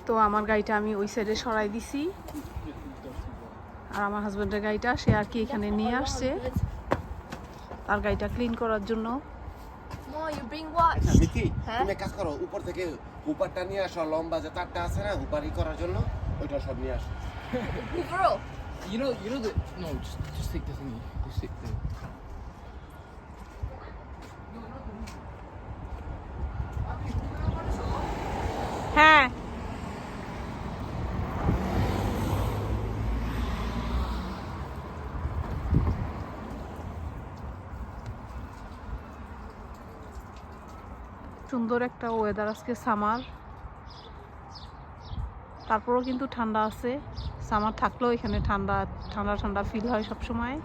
তো আমার গাড়িটা আমি ওই সাইডে সরাই দিছি, আর আমার হাজবেন্ডের গাড়িটা সে আর কি এখানে নিয়ে আসছে তার গাড়িটা ক্লিন করার জন্য। মিতি, তুমি এক কাজ করো, উপর থেকে হুপারটা নিয়ে আসো, লম্বা যে তারটা আছে না হুপারি করার জন্য, ওইটা সব নিয়ে আসো। You know the no, just take the thingy. Just take the. হ্যাঁ সুন্দর একটা ওয়েদার আজকে, সামার, তারপরেও কিন্তু ঠান্ডা আছে। সামার থাকলেও এখানে ঠান্ডা ঠান্ডা ঠান্ডা ফিল হয় সব সময়।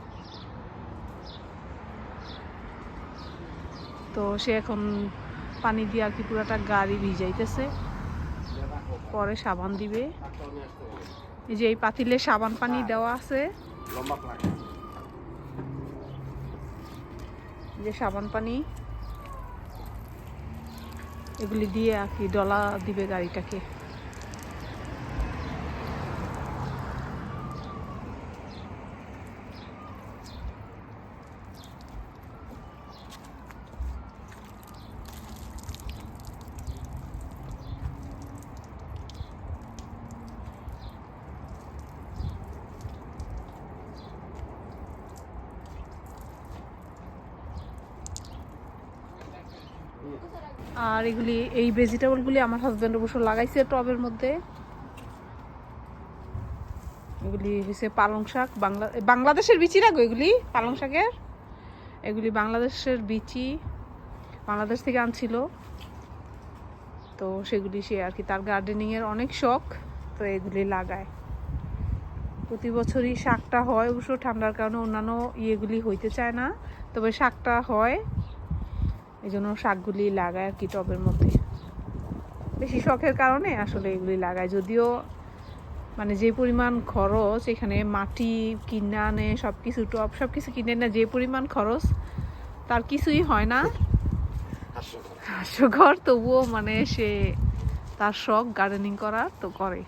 তো সে এখন পানি দিয়ে আর কি পুরাটা গাড়ি ভিজাইতেছে, পরে সাবান দিবে। এই যে এই পাতিলে সাবান পানি দেওয়া আছে, যে সাবান পানি এগুলি দিয়ে আর কি ডলা দিবে গাড়িটাকে। আর এগুলি এই ভেজিটেবলগুলি আমার হাজব্যান্ড অবশ্য লাগাইছে টবের মধ্যে। এগুলি হচ্ছে পালং শাক, বাংলাদেশের বিচি না গো এগুলি, পালং শাকের এগুলি বাংলাদেশের বিচি, বাংলাদেশ থেকে আনছিল। তো সেগুলি সে আর কি তার গার্ডেনিংয়ের অনেক শখ, তো এগুলি লাগায়। প্রতি বছরই শাকটা হয়, অবশ্য ঠান্ডার কারণে অন্যান্য ইয়েগুলি হইতে চায় না, তবে শাকটা হয়, এই জন্য শাকগুলি লাগায় আর কি টবের মধ্যে। বেশি শখের কারণে আসলে এগুলি লাগায়, যদিও মানে যে পরিমাণ খরচ এখানে, মাটি কিনে আনে, সব কিছু টব সব কিছু কিনে না, যে পরিমাণ খরচ তার কিছুই হয় না হাস্যকর। তবুও মানে সে তার শখ গার্ডেনিং করার, তো করে।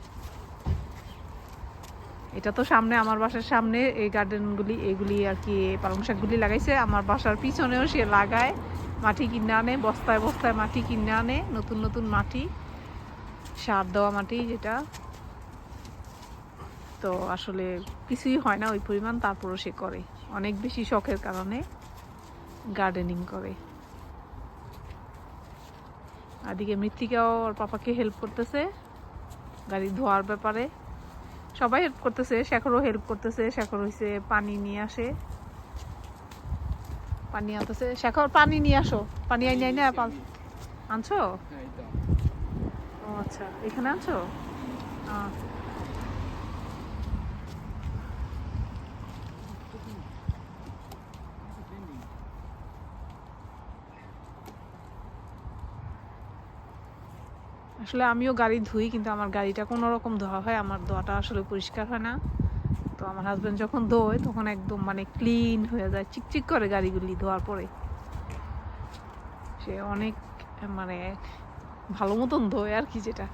এটা তো সামনে, আমার বাসার সামনে এই গার্ডেনগুলি, এগুলি আর কি পালং শাকগুলি লাগাইছে। আমার বাসার পিছনেও সে লাগায়, মাটি কিনে আনে, বস্তায় বস্তায় মাটি কিনে আনে, নতুন নতুন মাটি, সার দেওয়া মাটি যেটা। তো আসলে কিছুই হয় না ওই পরিমাণ, তারপরও সে করে, অনেক বেশি শখের কারণে গার্ডেনিং করে। আদিকে মৃত্তিকাও ওর পাপাকে হেল্প করতেছে গাড়ি ধোয়ার ব্যাপারে, সবাই হেল্প করতেছে, শেখরও হেল্প করতেছে। শেখর হইছে পানি নিয়ে আসে, পানি আনতেছে। শেখর পানি নিয়ে আসো, পানি আই নাই না আনছো? ও আচ্ছা, এখানে আনছো। আসলে আমিও গাড়ি ধুই, কিন্তু আমার গাড়িটা কোনো রকম ধোয়া হয়, আমার ধোয়াটা আসলে পরিষ্কার হয় না। তো আমার হাজব্যান্ড যখন ধোয় তখন একদম মানে ক্লিন হয়ে যায়, চিকচিক করে গাড়িগুলি ধোয়ার পরে। সে অনেক মানে ভালো মতন ধোয় আর কি, যেটা।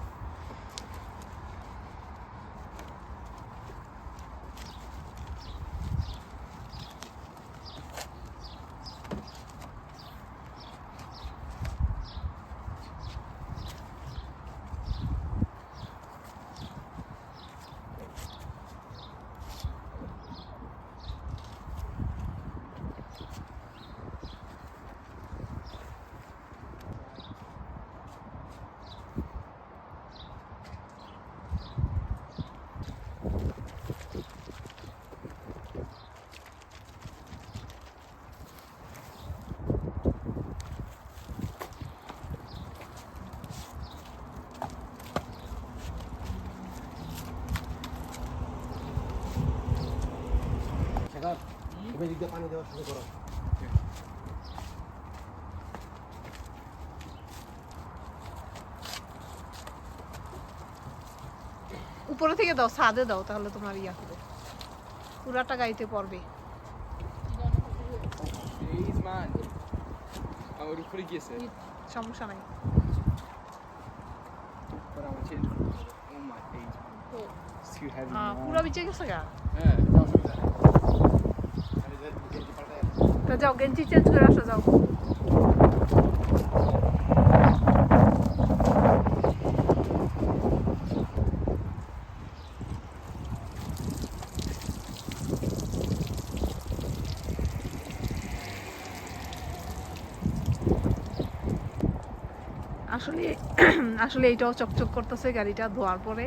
তুমি এদিক দিয়ে পানি দেওয়া শুরু করো। উপরে থেকে দাও, ছাদে দাও, তাহলে তোমার ইয়া হবে, পুরাটা গাড়িতে পড়বে। সমস্যা নাই। too heavy. পুরো বিচে গেছে গা Yeah, it's অসুবিধা নেই। তা যাও গেঞ্জি চেঞ্জ করে আসো যাও আসলে আসলে এইটাও চকচক করতেছে গাড়িটা ধোয়ার পরে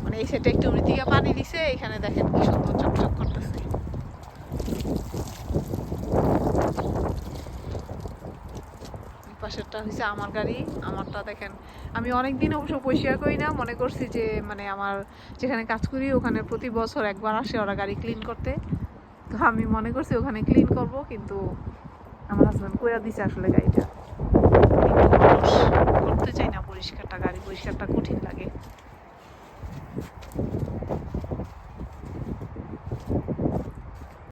মানে এই সাইডে একটু মৃত্তিকা পানি দিছে এখানে দেখেন কি সুন্দর চকচক করতেছে এই পাশেরটা হচ্ছে আমার গাড়ি আমারটা দেখেন আমি অনেক দিন অবশ্য পরিষ্কার করি না মনে করছি যে মানে আমার যেখানে কাজ করি ওখানে প্রতি বছর একবার আসে ওরা গাড়ি ক্লিন করতে তো আমি মনে করছি ওখানে ক্লিন করব কিন্তু আমার হাজব্যান্ড কইরা দিছে আসলে গাড়িটা কিন্তু করতে চাই না পরিষ্কারটা গাড়ি পরিষ্কারটা কঠিন লাগে